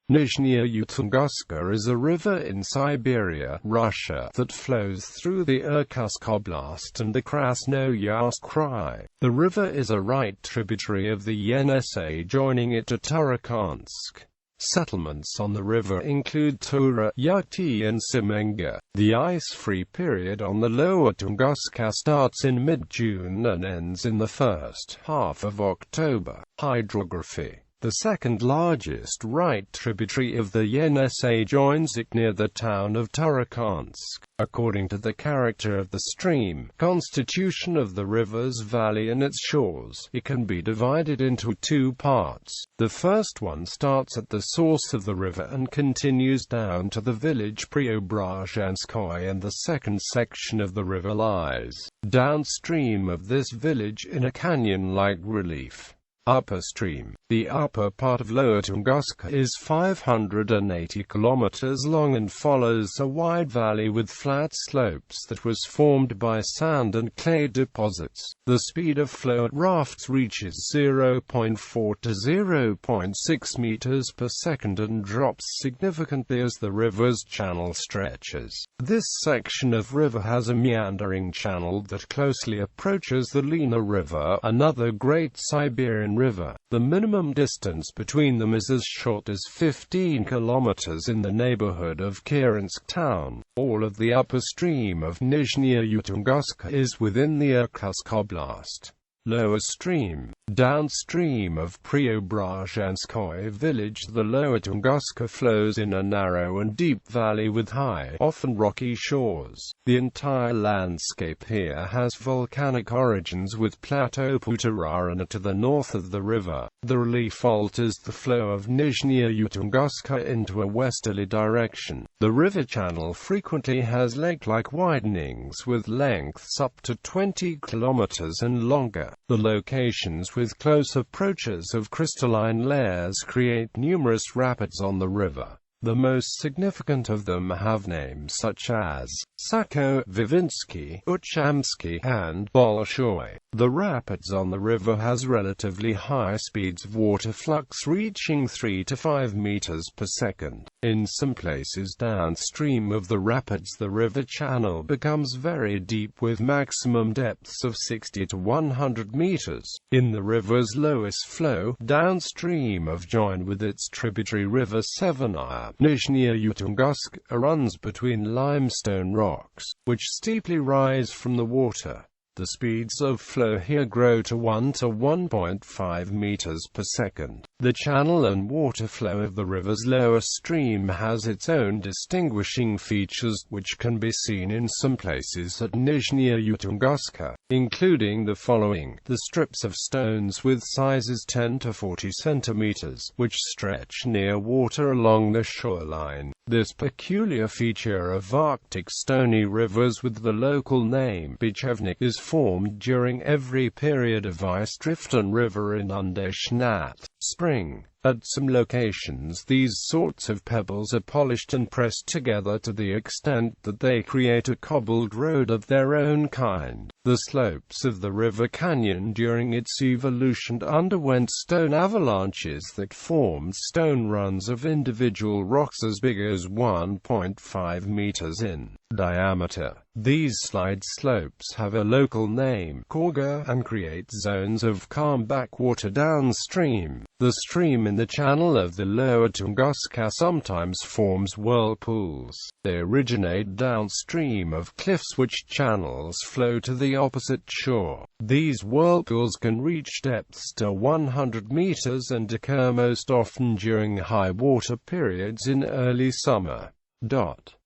Nizhnyaya Tunguska is a river in Siberia, Russia, that flows through the Irkutsk Oblast and the Krasnoyarsk Krai. The river is a right tributary of the Yenisei, joining it to Turukhansk. Settlements on the river include Tura, Yukti and Simenga. The ice-free period on the Lower Tunguska starts in mid-June and ends in the first half of October. Hydrography. The second largest right tributary of the Yenisei joins it near the town of Turukhansk. According to the character of the stream, constitution of the river's valley and its shores, it can be divided into two parts. The first one starts at the source of the river and continues down to the village Preobrazhenskoye, and the second section of the river lies downstream of this village in a canyon-like relief. Upper stream. The upper part of Lower Tunguska is 580 kilometers long and follows a wide valley with flat slopes that was formed by sand and clay deposits. The speed of flow at rafts reaches 0.4 to 0.6 meters per second and drops significantly as the river's channel stretches. This section of river has a meandering channel that closely approaches the Lena River, another great Siberian river. The minimum distance between them is as short as 15 kilometers in the neighborhood of Krasnoyarsk town. All of the upper stream of Nizhnyaya Tunguska is within the Irkutsk Oblast. Lower stream. Downstream of Preobrazhenskoye village, the Lower Tunguska flows in a narrow and deep valley with high, often rocky shores. The entire landscape here has volcanic origins, with plateau Tura to the north of the river. The relief alters the flow of Nizhnyaya Tunguska into a westerly direction. The river channel frequently has lake-like widenings with lengths up to 20 kilometers and longer. The locations with close approaches of crystalline layers create numerous rapids on the river. The most significant of them have names such as Sako, Vivinsky, Uchamsky, and Bolshoi. The rapids on the river has relatively high speeds of water flux reaching 3 to 5 meters per second. In some places downstream of the rapids, the river channel becomes very deep with maximum depths of 60 to 100 meters. In the river's lowest flow, downstream of joined with its tributary river Severnaya, Nizhnyaya Tunguska runs between limestone rocks, which steeply rise from the water. The speeds of flow here grow to 1 to 1.5 meters per second. The channel and water flow of the river's lower stream has its own distinguishing features, which can be seen in some places at Nizhnyaya Tunguska, including the following: the strips of stones with sizes 10 to 40 centimeters, which stretch near water along the shoreline. This peculiar feature of Arctic stony rivers with the local name Bechevnik is formed during every period of ice drift and river inundation at spring. At some locations, these sorts of pebbles are polished and pressed together to the extent that they create a cobbled road of their own kind. The slopes of the river canyon during its evolution underwent stone avalanches that formed stone runs of individual rocks as big as 1.5 meters in diameter. These slide slopes have a local name, Korga, and create zones of calm backwater downstream. The stream in the channel of the Lower Tunguska sometimes forms whirlpools. They originate downstream of cliffs which channels flow to the opposite shore. These whirlpools can reach depths to 100 meters and occur most often during high water periods in early summer.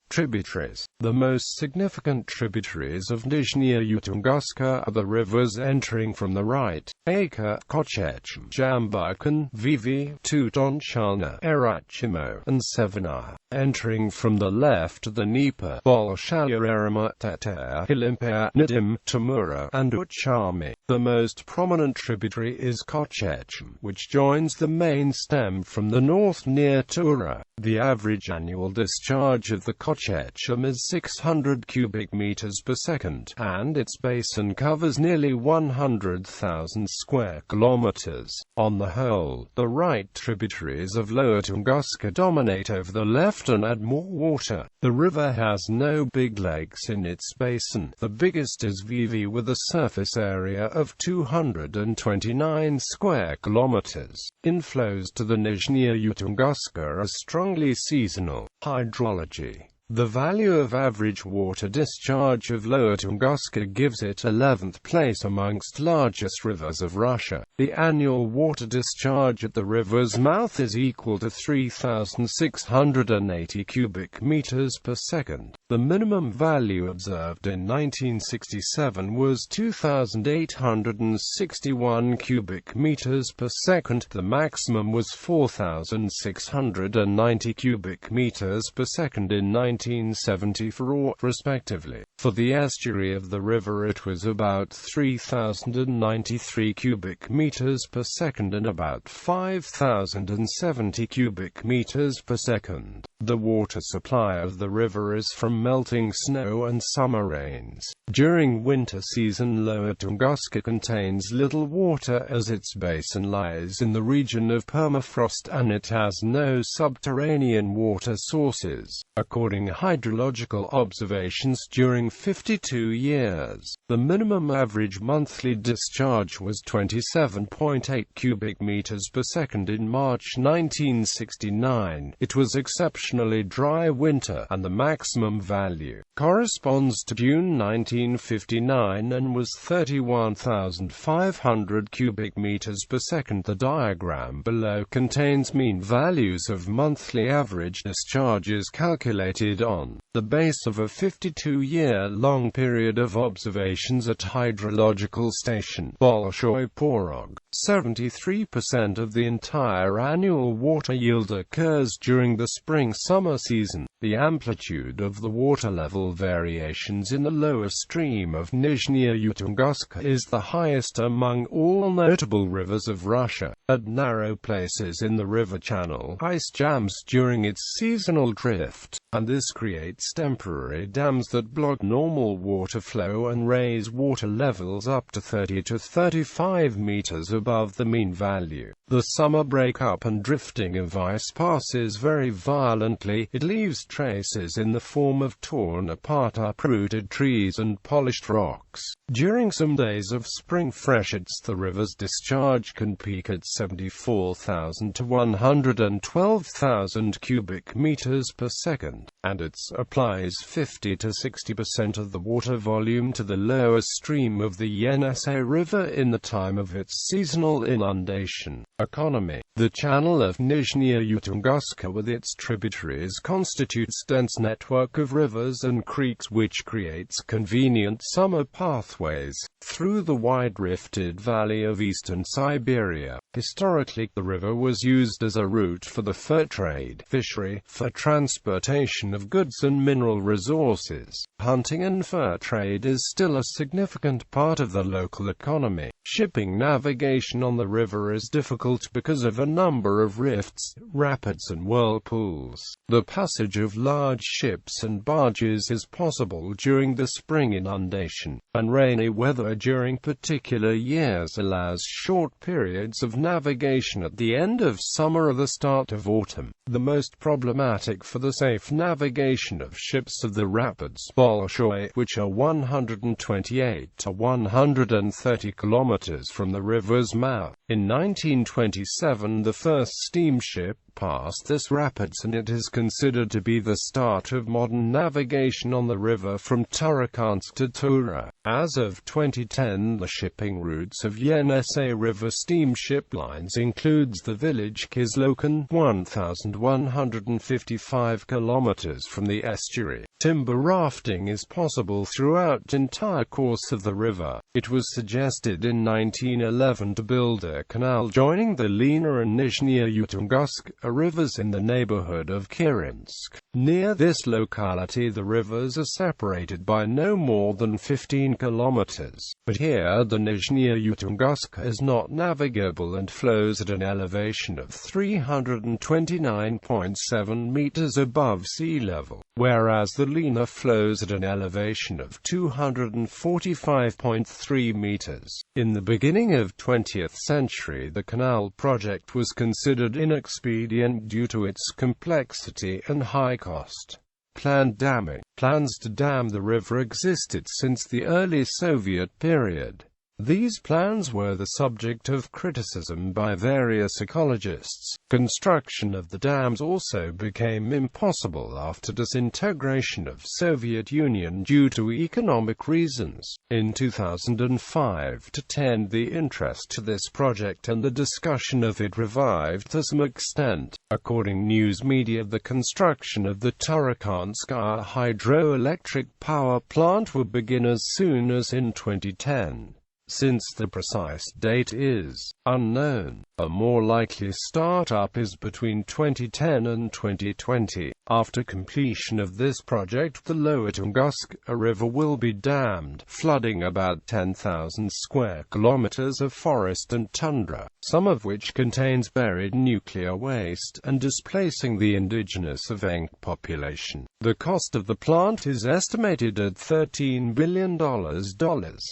Tributaries. The most significant tributaries of Nizhnyaya Tunguska are the rivers entering from the right: Aka, Kochech, Jambukan, Vivi, Tutonchalna, Erachimo, and Severnaya. Entering from the left the Dnieper, Bolshaya, Teter, Hilimper, Nadim, Tumura, and Uchami. The most prominent tributary is Kochechem, which joins the main stem from the north near Tura. The average annual discharge of the Kochechem is 600 cubic meters per second, and its basin covers nearly 100,000 square kilometers. On the whole, the right tributaries of Lower Tunguska dominate over the left and add more water. The river has no big lakes in its basin. The biggest is Vivi with a surface area of 229 square kilometers. Inflows to the Nizhnyaya Tunguska are strongly seasonal. Hydrology. The value of average water discharge of Lower Tunguska gives it 11th place amongst largest rivers of Russia. The annual water discharge at the river's mouth is equal to 3,680 cubic meters per second. The minimum value observed in 1967 was 2,861 cubic meters per second. The maximum was 4,690 cubic meters per second in 1974, respectively. For the estuary of the river it was about 3,093 cubic meters per second and about 5,070 cubic meters per second. The water supply of the river is from melting snow and summer rains. During winter season Lower Tunguska contains little water as its basin lies in the region of permafrost and it has no subterranean water sources. According to hydrological observations during 52 years, the minimum average monthly discharge was 27.8 cubic meters per second in March 1969. It was exceptionally dry winter, and the maximum value corresponds to June 1959 and was 31,500 cubic meters per second. The diagram below contains mean values of monthly average discharges calculated on the base of a 52-year-long period of observations at hydrological station Bolshoi Porog. 73% of the entire annual water yield occurs during the spring-summer season. The amplitude of the water level variations in the lower stream of Nizhnyaya Tunguska is the highest among all notable rivers of Russia. At narrow places in the river channel, ice jams during its seasonal drift, and this creates temporary dams that block normal water flow and raise water levels up to 30 to 35 meters above the mean value. The summer breakup and drifting of ice passes very violently. It leaves traces in the form of torn apart uprooted trees and polished rocks. During some days of spring freshets the river's discharge can peak at 74,000 to 112,000 cubic meters per second, and it applies 50 to 60% of the water volume to the lower stream of the Yenisei River in the time of its seasonal inundation. Economy. The channel of Nizhnyaya Tunguska with its tributaries constitutes a dense network of rivers and creeks which creates convenient summer pathways through the wide rifted valley of eastern Siberia. Historically, the river was used as a route for the fur trade, fishery, for transportation of goods and mineral resources. Hunting and fur trade is still a significant part of the local economy. Shipping navigation on the river is difficult because of a number of rifts, rapids and whirlpools. The passage of large ships and barges is possible during the spring inundation, and rainy weather during particular years allows short periods of navigation at the end of summer or the start of autumn. The most problematic for the safe navigation of ships are the rapids Bolshoi, which are 128 to 130 kilometers from the river's mouth. In 1927 the first steamship passed this rapids and it is considered to be the start of modern navigation on the river from Turukhansk to Tura. As of 2010 the shipping routes of Yenisei River steamship lines includes the village Kislokan, 1,155 kilometers from the estuary, Timber rafting is possible throughout the entire course of the river. It was suggested in 1911 to build a canal joining the Lena and Nizhnyaya Tunguska rivers in the neighborhood of Kirinsk. Near this locality the rivers are separated by no more than 15 kilometers. But here the Nizhnyaya Tunguska is not navigable and flows at an elevation of 329.7 meters above sea level, whereas the Lena flows at an elevation of 245.3 meters. In the beginning of 20th century, the canal project was considered inexpedient due to its complexity and high cost. Planned damming. Plans to dam the river existed since the early Soviet period. These plans were the subject of criticism by various ecologists. Construction of the dams also became impossible after disintegration of Soviet Union due to economic reasons. In 2005-10, the interest to this project and the discussion of it revived to some extent. According news media, the construction of the Turukhansk hydroelectric power plant will begin as soon as in 2010. Since the precise date is unknown, a more likely startup is between 2010 and 2020. After completion of this project, the Lower Tunguska river will be dammed, flooding about 10,000 square kilometers of forest and tundra, some of which contains buried nuclear waste, and displacing the indigenous Evenk population. The cost of the plant is estimated at $13 billion,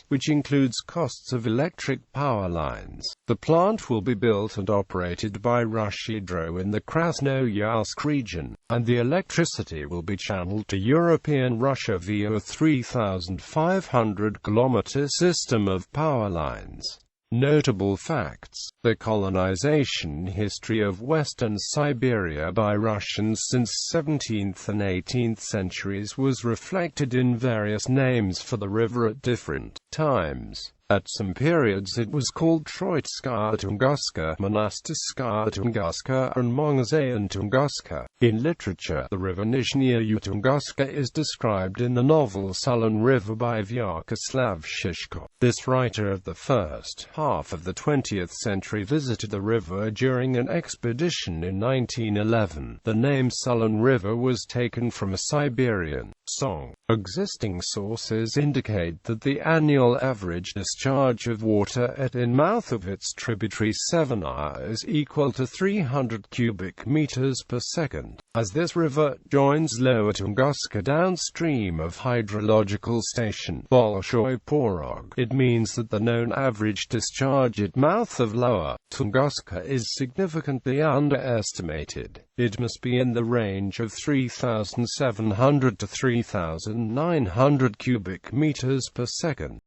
which includes costs of electric power lines. The plant will be built and operated by Hydro in the Krasnoyarsk region, and the electricity will be channeled to European Russia via a 3,500-kilometer system of power lines. Notable facts: the colonization history of western Siberia by Russians since 17th and 18th centuries was reflected in various names for the river at different times. At some periods it was called Troitskaya Tunguska, Monastirskaya Tunguska, and Yenisei Tunguska. In literature, the river Nizhnyaya Tunguska is described in the novel Sullen River by Vyacheslav Shishko. This writer of the first half of the 20th century visited the river during an expedition in 1911. The name Sullen River was taken from a Siberian song. Existing sources indicate that the annual average discharge of water at the mouth of its tributary Severnaya is equal to 300 cubic meters per second. As this river joins Lower Tunguska downstream of hydrological station Bolshoi Porog, it means that the known average discharge at mouth of Lower Tunguska is significantly underestimated. It must be in the range of 3,700 to 3,900 cubic meters per second.